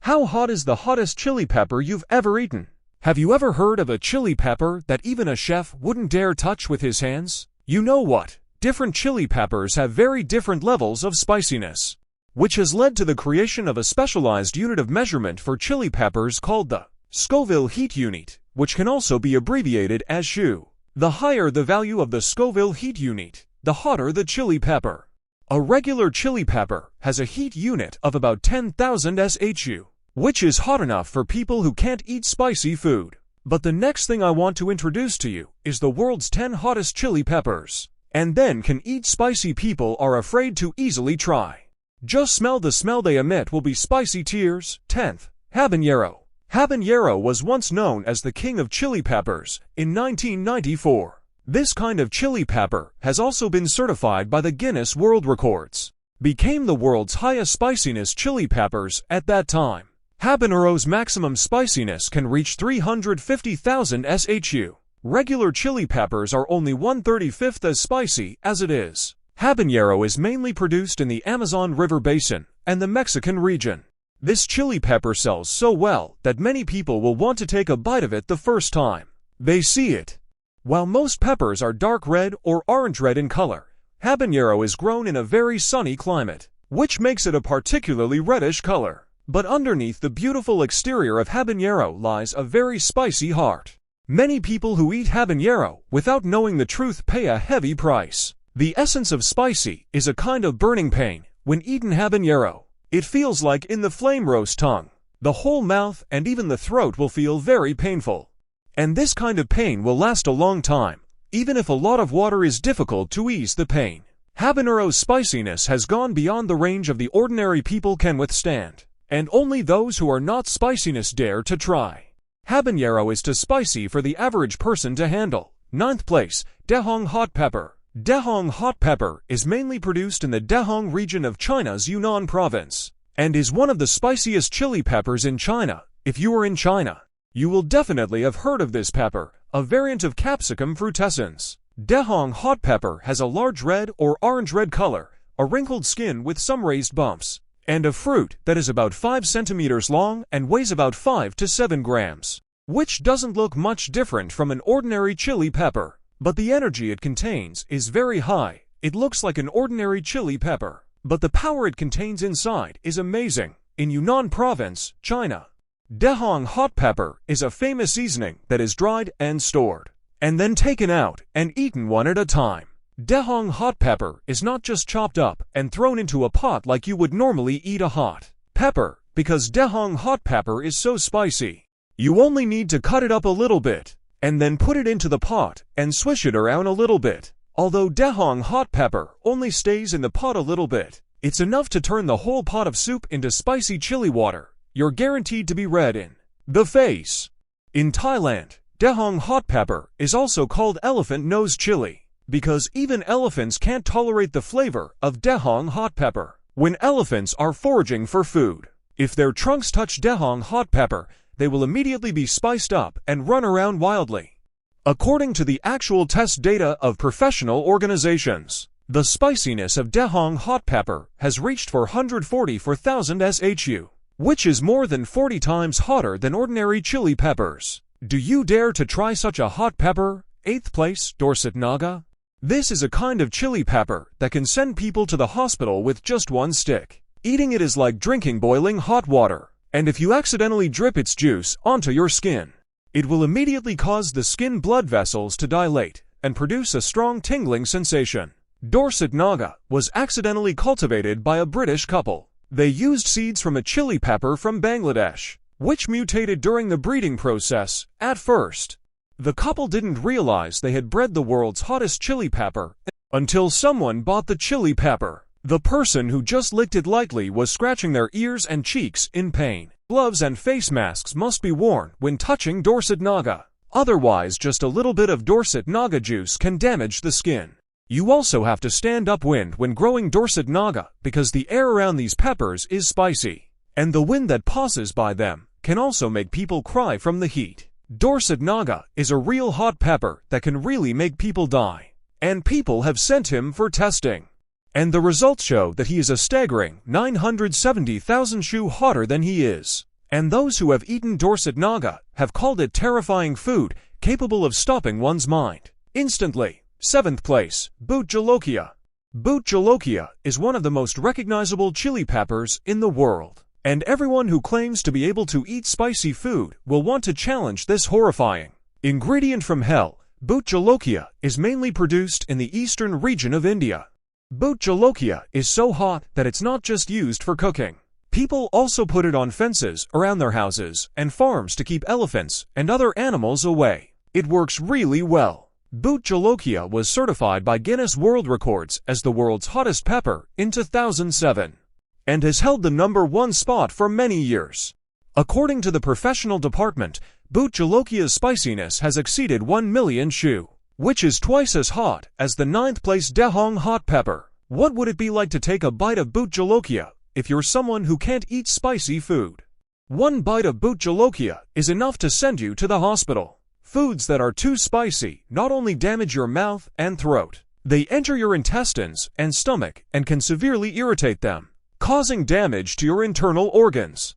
How hot is the hottest chili pepper you've ever eaten? Have you ever heard of a chili pepper that even a chef wouldn't dare touch with his hands? You know what? Different chili peppers have very different levels of spiciness, which has led to the creation of a specialized unit of measurement for chili peppers called the Scoville Heat Unit, which can also be abbreviated as SHU. The higher the value of the Scoville Heat Unit, the hotter the chili pepper. A regular chili pepper has a heat unit of about 10,000 SHU, which is hot enough for people who can't eat spicy food. But the next thing I want to introduce to you is the world's 10 hottest chili peppers, and then can eat spicy people are afraid to easily try. Just smell the smell they emit will be spicy tears. 10th, habanero. Habanero was once known as the king of chili peppers in 1994. This kind of chili pepper has also been certified by the Guinness World Records. Became the world's highest spiciness chili peppers at that time. Habanero's maximum spiciness can reach 350,000 SHU. Regular chili peppers are only 1/35 as spicy as it is. Habanero is mainly produced in the Amazon River Basin and the Mexican region. This chili pepper sells so well that many people will want to take a bite of it the first time they see it. While most peppers are dark red or orange red in color, habanero is grown in a very sunny climate, which makes it a particularly reddish color. But underneath the beautiful exterior of habanero lies a very spicy heart. Many people who eat habanero without knowing the truth pay a heavy price. The essence of spicy is a kind of burning pain when eaten habanero. It feels like in the flame roast tongue. The whole mouth and even the throat will feel very painful. And this kind of pain will last a long time, even if a lot of water is difficult to ease the pain. Habanero's spiciness has gone beyond the range of the ordinary people can withstand, and only those who are not spiciness dare to try. Habanero is too spicy for the average person to handle. 9th place, Dehong hot pepper. Dehong hot pepper is mainly produced in the Dehong region of China's Yunnan province, and is one of the spiciest chili peppers in China. If you are in China, you will definitely have heard of this pepper, a variant of Capsicum frutescens. Dehong hot pepper has a large red or orange-red color, a wrinkled skin with some raised bumps, and a fruit that is about 5 centimeters long and weighs about 5 to 7 grams, which doesn't look much different from an ordinary chili pepper. But the energy it contains is very high. It looks like an ordinary chili pepper, but the power it contains inside is amazing. In Yunnan province, China, Dehong hot pepper is a famous seasoning that is dried and stored, and then taken out and eaten one at a time. Dehong hot pepper is not just chopped up and thrown into a pot like you would normally eat a hot pepper, because Dehong hot pepper is so spicy. You only need to cut it up a little bit, and then put it into the pot and swish it around a little bit. Although Dehong hot pepper only stays in the pot a little bit, it's enough to turn the whole pot of soup into spicy chili water. You're guaranteed to be red in the face. In Thailand, Dehong hot pepper is also called elephant nose chili, because even elephants can't tolerate the flavor of Dehong hot pepper. When elephants are foraging for food, if their trunks touch Dehong hot pepper, they will immediately be spiced up and run around wildly. According to the actual test data of professional organizations, the spiciness of Dehong hot pepper has reached 444,000 SHU, which is more than 40 times hotter than ordinary chili peppers. Do you dare to try such a hot pepper? 8th place, Dorset Naga. This is a kind of chili pepper that can send people to the hospital with just one stick. Eating it is like drinking boiling hot water. And if you accidentally drip its juice onto your skin, it will immediately cause the skin blood vessels to dilate and produce a strong tingling sensation. Dorset Naga was accidentally cultivated by a British couple. They used seeds from a chili pepper from Bangladesh, which mutated during the breeding process. At first, the couple didn't realize they had bred the world's hottest chili pepper until someone bought the chili pepper. The person who just licked it lightly was scratching their ears and cheeks in pain. Gloves and face masks must be worn when touching Dorset Naga. Otherwise, just a little bit of Dorset Naga juice can damage the skin. You also have to stand upwind when growing Dorset Naga because the air around these peppers is spicy, and the wind that passes by them can also make people cry from the heat. Dorset Naga is a real hot pepper that can really make people die, and people have sent him for testing. And the results show that he is a staggering 970,000 SHU hotter than he is. And those who have eaten Dorset Naga have called it terrifying food, capable of stopping one's mind instantly. 7th place, Boot Jolokia. Boot Jolokia is one of the most recognizable chili peppers in the world, and everyone who claims to be able to eat spicy food will want to challenge this horrifying ingredient from hell. Boot Jolokia is mainly produced in the eastern region of India. Boot Jolokia is so hot that it's not just used for cooking. People also put it on fences around their houses and farms to keep elephants and other animals away. It works really well. Boot Jolokia was certified by Guinness World Records as the world's hottest pepper in 2007 and has held the #1 spot for many years. According to the professional department, Boot Jolokia's spiciness has exceeded 1 million shu, which is twice as hot as the 9th place Dehong hot pepper. What would it be like to take a bite of Boot Jolokia if you're someone who can't eat spicy food? One bite of Boot Jolokia is enough to send you to the hospital. Foods that are too spicy not only damage your mouth and throat, they enter your intestines and stomach and can severely irritate them, causing damage to your internal organs.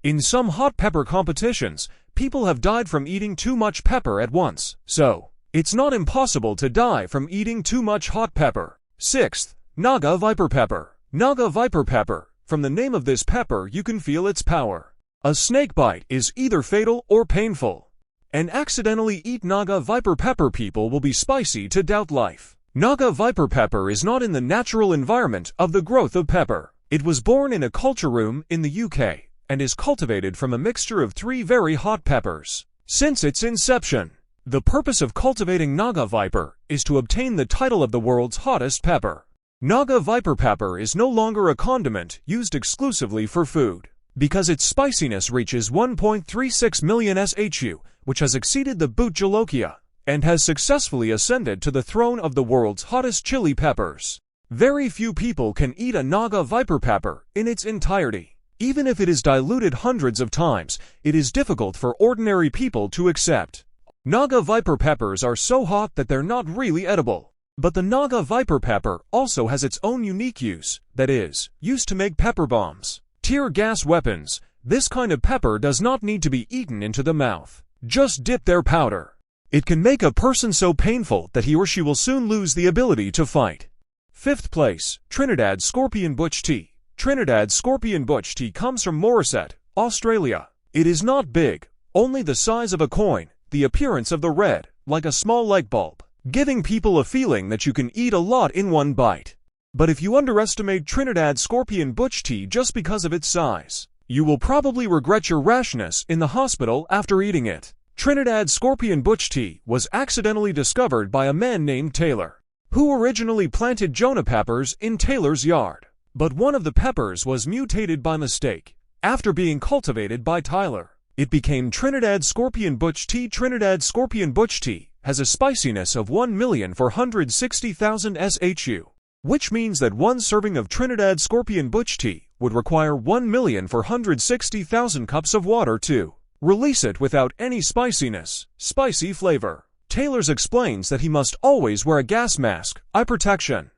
In some hot pepper competitions, people have died from eating too much pepper at once, so it's not impossible to die from eating too much hot pepper. 6th, Naga Viper Pepper. Naga Viper Pepper. From the name of this pepper you can feel its power. A snake bite is either fatal or painful. And accidentally eat Naga Viper Pepper people will be spicy to doubt life. Naga Viper Pepper is not in the natural environment of the growth of pepper. It was born in a culture room in the UK and is cultivated from a mixture of 3 very hot peppers. Since its inception, the purpose of cultivating Naga Viper is to obtain the title of the world's hottest pepper. Naga Viper Pepper is no longer a condiment used exclusively for food, because its spiciness reaches 1.36 million shu, which has exceeded the Boot Jolokia, and has successfully ascended to the throne of the world's hottest chili peppers. Very few people can eat a Naga Viper pepper in its entirety. Even if it is diluted hundreds of times, it is difficult for ordinary people to accept. Naga Viper peppers are so hot that they're not really edible. But the Naga Viper pepper also has its own unique use, that is, used to make pepper bombs, tear gas weapons. This kind of pepper does not need to be eaten into the mouth. Just dip their powder. It can make a person so painful that he or she will soon lose the ability to fight. 5th place, Trinidad Scorpion Butch Tea. Trinidad Scorpion Butch Tea comes from Morisset, Australia. It is not big, only the size of a coin, the appearance of the red, like a small light bulb, giving people a feeling that you can eat a lot in one bite. But if you underestimate Trinidad Scorpion Butch Tea just because of its size, you will probably regret your rashness in the hospital after eating it. Trinidad Scorpion Butch Tea was accidentally discovered by a man named Taylor, who originally planted Jonah peppers in Taylor's yard. But one of the peppers was mutated by mistake. After being cultivated by Tyler, it became Trinidad Scorpion Butch Tea. Trinidad Scorpion Butch Tea has a spiciness of 1,460,000 shu, which means that one serving of Trinidad Scorpion Butch Tea would require 1,460,000 cups of water to release it without any spicy flavor. Taylor's explains that he must always wear a gas mask, eye protection,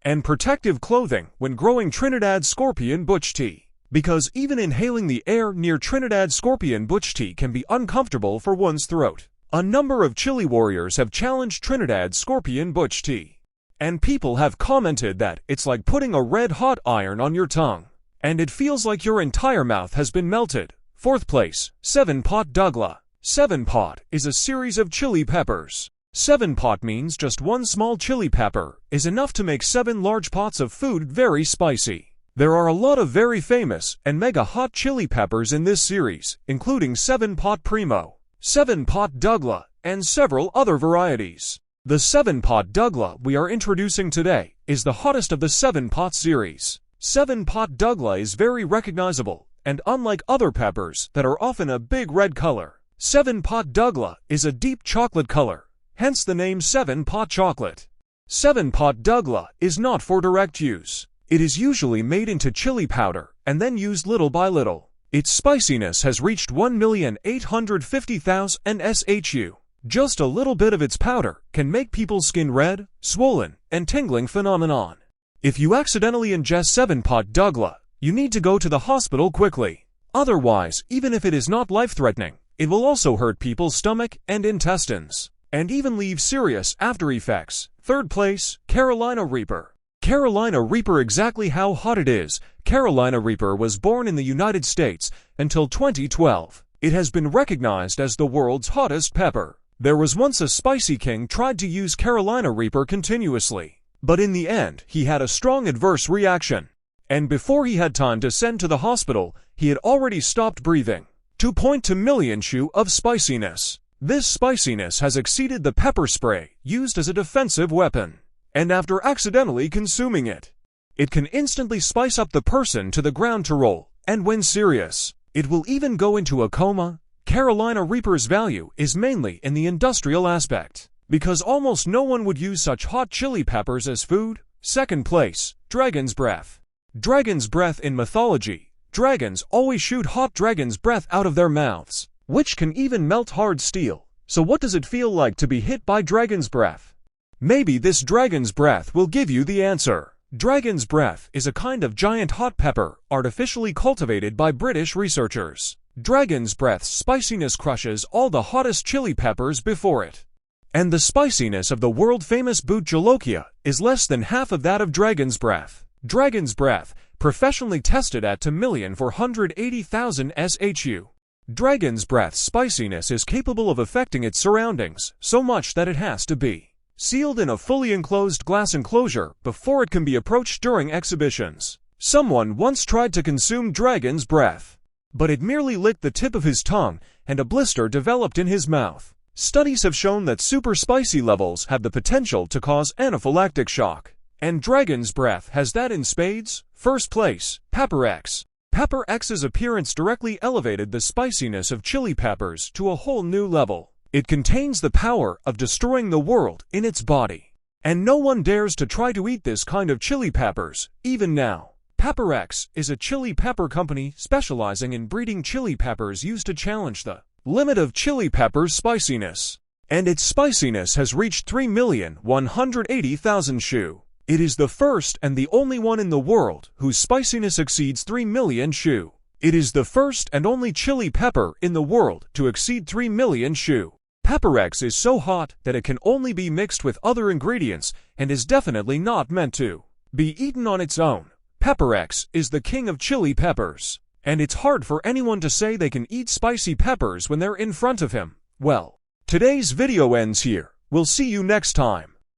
and protective clothing when growing Trinidad Scorpion Butch Tea, because even inhaling the air near Trinidad Scorpion Butch Tea can be uncomfortable for one's throat. A number of chili warriors have challenged Trinidad Scorpion Butch Tea, and people have commented that it's like putting a red-hot iron on your tongue, and it feels like your entire mouth has been melted. 4th place, 7-pot Douglas. 7-pot is a series of chili peppers. 7-pot means just one small chili pepper is enough to make 7 large pots of food very spicy. There are a lot of very famous and mega hot chili peppers in this series, including 7-pot Primo, 7-pot Douglas, and several other varieties. The 7-pot Douglas we are introducing today is the hottest of the 7-pot series. 7-pot Douglas is very recognizable, and unlike other peppers that are often a big red color, 7-pot Douglas is a deep chocolate color, hence the name 7-pot chocolate. 7-pot Douglas is not for direct use. It is usually made into chili powder and then used little by little. Its spiciness has reached 1,850,000 shu. Just a little bit of its powder can make people's skin red, swollen, and tingling phenomenon. If you accidentally ingest 7-pot Douglas, you need to go to the hospital quickly. Otherwise, even if it is not life-threatening, it will also hurt people's stomach and intestines, and even leave serious after effects. Third place, Carolina Reaper. Carolina Reaper. Exactly how hot it is. Carolina Reaper was born in the United States until 2012. It has been recognized as the world's hottest pepper. There was once a spicy king tried to use Carolina Reaper continuously, but in the end, he had a strong adverse reaction. And before he had time to send to the hospital, he had already stopped breathing. 2.2 million shu of spiciness. This spiciness has exceeded the pepper spray used as a defensive weapon. And after accidentally consuming it, it can instantly spice up the person to the ground to roll, and when serious, it will even go into a coma. Carolina Reaper's value is mainly in the industrial aspect, because almost no one would use such hot chili peppers as food. Second place, Dragon's Breath. Dragon's breath. In mythology, dragons always shoot hot dragon's breath out of their mouths, which can even melt hard steel. So what does it feel like to be hit by dragon's breath? Maybe this dragon's breath will give you the answer. Dragon's breath is a kind of giant hot pepper artificially cultivated by British researchers. Dragon's breath's spiciness crushes all the hottest chili peppers before it. And the spiciness of the world-famous boot jolokia is less than half of that of dragon's breath. Dragon's breath, professionally tested at 2,480,000 SHU. Dragon's breath's spiciness is capable of affecting its surroundings so much that it has to be sealed in a fully enclosed glass enclosure before it can be approached during exhibitions. Someone once tried to consume dragon's breath, but it merely licked the tip of his tongue and a blister developed in his mouth. Studies have shown that super spicy levels have the potential to cause anaphylactic shock. And dragon's breath has that in spades. First place, Pepper X. Pepper X's appearance directly elevated the spiciness of chili peppers to a whole new level. It contains the power of destroying the world in its body. And no one dares to try to eat this kind of chili peppers, even now. Pepper X is a chili pepper company specializing in breeding chili peppers used to challenge the limit of chili peppers' spiciness. And its spiciness has reached 3,180,000 shu. It is the first and the only one in the world whose spiciness exceeds 3 million shu. It is the first and only chili pepper in the world to exceed 3 million shu. Pepper X is so hot that it can only be mixed with other ingredients and is definitely not meant to be eaten on its own. Pepper X is the king of chili peppers, and it's hard for anyone to say they can eat spicy peppers when they're in front of him. Well, today's video ends here. We'll see you next time.